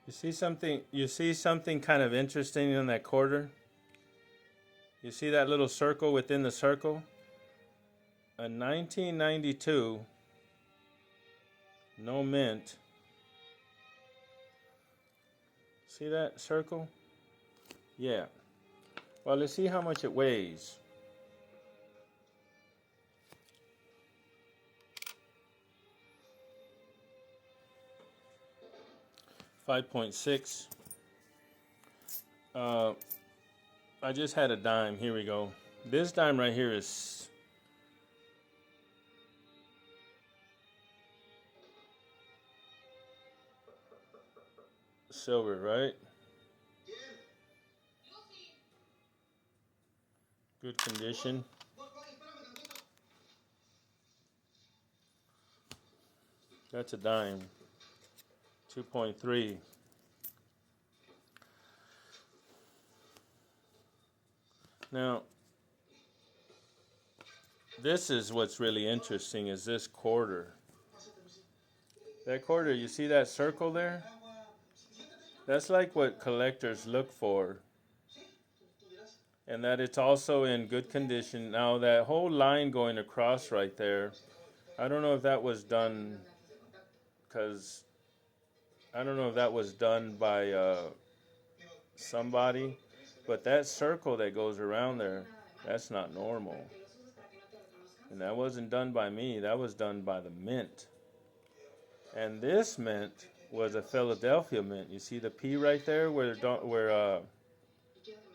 You see something kind of interesting in that quarter? You see that little circle within the circle? A 1992, no mint. See that circle? Yeah. Well, let's see how much it weighs. 5.6. I just had a dime. Here we go. This dime right here is silver, right? Good condition. That's a dime. 2.3. Now, this is what's really interesting is this quarter. That quarter, you see that circle there? That's like what collectors look for. And that it's also in good condition. Now, that whole line going across right there, I don't know if that was done because I don't know if that was done by somebody, but that circle that goes around there, that's not normal. And that wasn't done by me, that was done by the mint. And this mint was a Philadelphia mint. You see the P right there where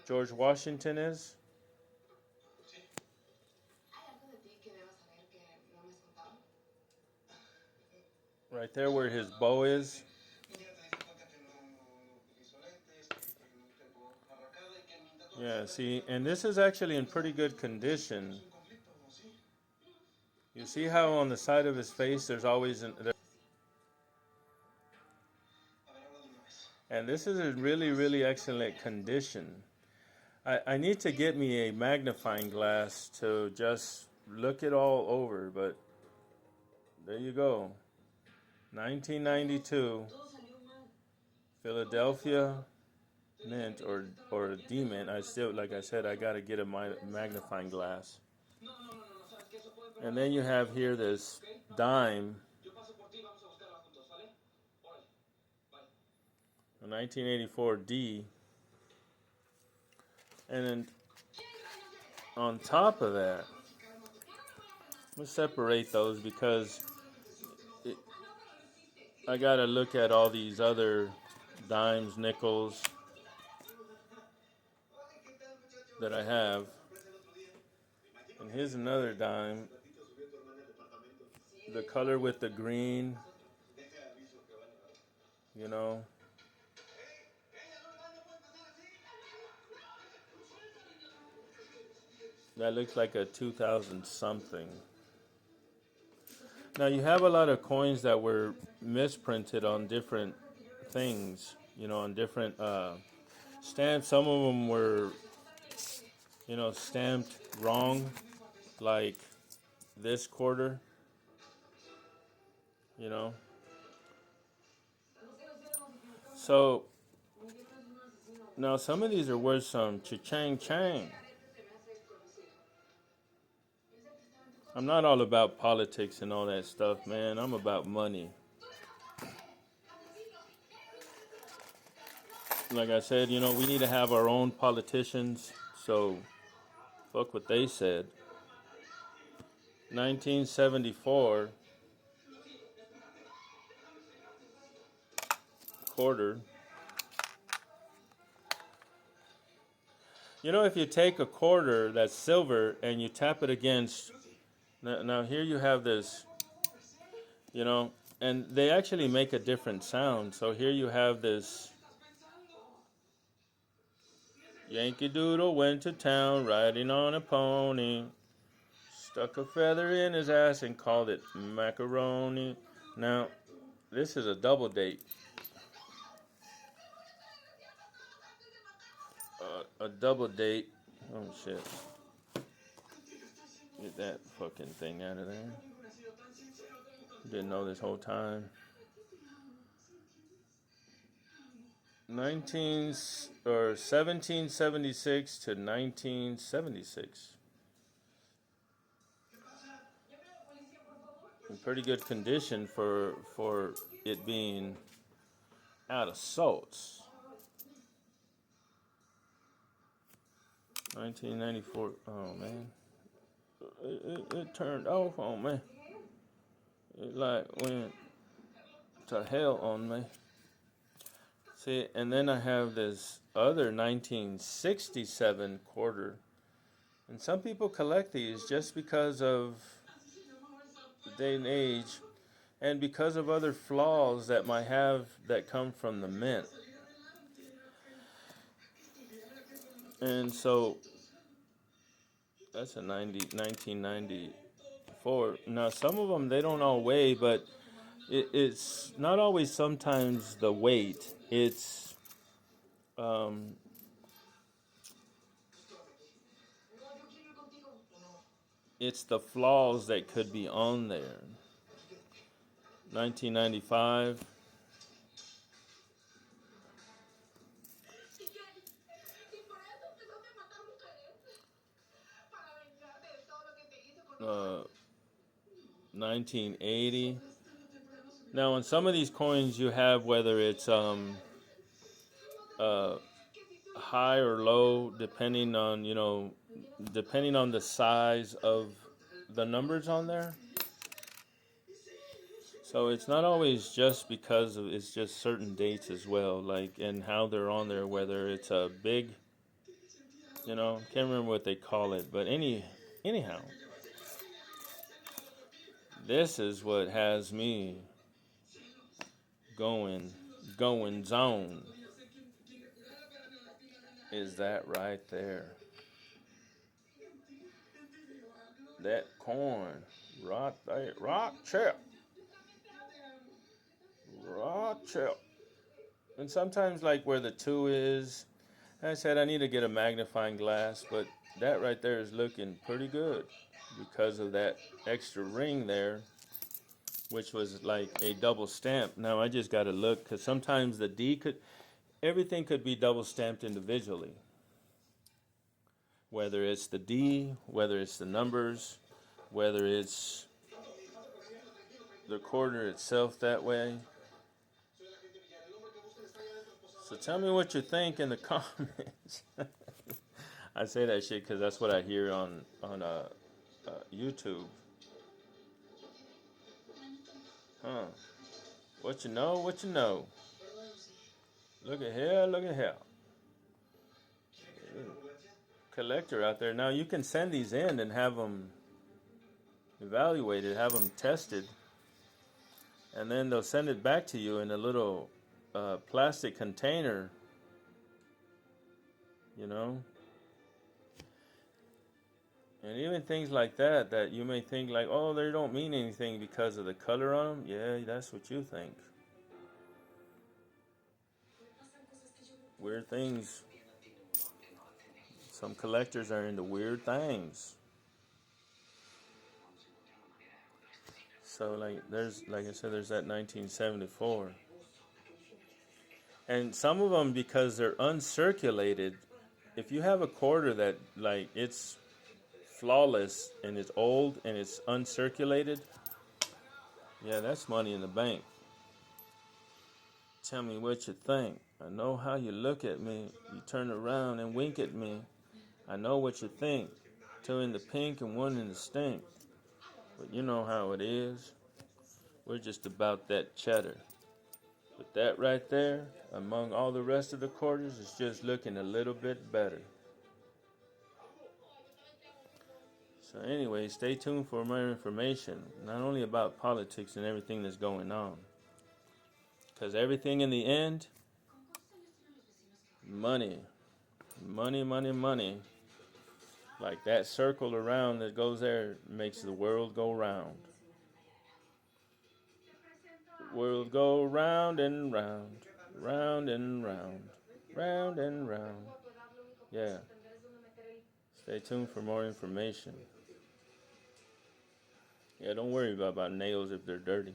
George Washington is? Right there where his bow is. Yeah, see, and this is actually in pretty good condition. You see how on the side of his face there's always and this is in really, really excellent condition. I need to get me a magnifying glass to just look it all over, but there you go. 1992 Philadelphia mint or a D mint. I still, like I said, I got to get a magnifying glass. And then you have here this dime, a 1984 D. And then on top of that, let's separate those because I got to look at all these other dimes, nickels that I have. And here's another dime. The color with the green, you know. That looks like a 2000 something. Now you have a lot of coins that were misprinted on different things, you know, on different stamps. Some of them were, you know, stamped wrong, like this quarter, you know. So now some of these are worth some cha-chang chang. I'm not all about politics and all that stuff, man. I'm about money. Like I said, you know, we need to have our own politicians, so fuck what they said. 1974 quarter. You know, if you take a quarter that's silver and you tap it against, now here you have this, you know, and they actually make a different sound. So here you have this Yankee Doodle went to town riding on a pony, stuck a feather in his ass and called it macaroni. Now, this is a double date. A double date. Oh shit. Get that fucking thing out of there. Didn't know this whole time. 19 or 1776 to 1976. In pretty good condition for it being out of salts. 1994. Oh man, it turned off on me. It like went to hell on me. See, and then I have this other 1967 quarter, and some people collect these just because of the day and age, and because of other flaws that might have that come from the mint. And so that's a 1994. Now some of them they don't all weigh, but it's not always sometimes the weight. Um, it's the flaws that could be on there. 1995. Uh, 1980. Now, on some of these coins, you have whether it's high or low, depending on depending on the size of the numbers on there. So it's not always just because of it's just certain dates as well, like and how they're on there. Whether it's a big, can't remember what they call it, but anyhow, this is what has me going zone. Is that right there? That coin, right there, rock chip. And sometimes, like where the 2 is, I said I need to get a magnifying glass, but that right there is looking pretty good because of that extra ring there, which was like a double stamp. Now I just got to look because sometimes the D everything could be double stamped individually. Whether it's the D, whether it's the numbers, whether it's the quarter itself that way. So tell me what you think in the comments. I say that shit because that's what I hear on YouTube. Huh? What you know? What you know? Look at here! Look at here! Collector out there. Now you can send these in and have them evaluated, have them tested, and then they'll send it back to you in a little plastic container. And even things like that you may think like, oh, they don't mean anything because of the color on them. Yeah, that's what you think. Weird things. Some collectors are into weird things. So like I said, there's that 1974. And some of them, because they're uncirculated, if you have a quarter that like it's flawless and it's old and it's uncirculated, yeah, that's money in the bank. Tell me what you think. I know how you look at me. You turn around and wink at me. I know what you think. 2 in the pink and 1 in the stink. But you know how it is. We're just about that cheddar. But that right there, among all the rest of the quarters, is just looking a little bit better. So anyway, stay tuned for more information, not only about politics and everything that's going on. Because everything in the end, money. Money, money, money. Like that circle around that goes there makes the world go round. World go round and round, round and round, round and round. Yeah. Stay tuned for more information. Yeah, don't worry about nails if they're dirty.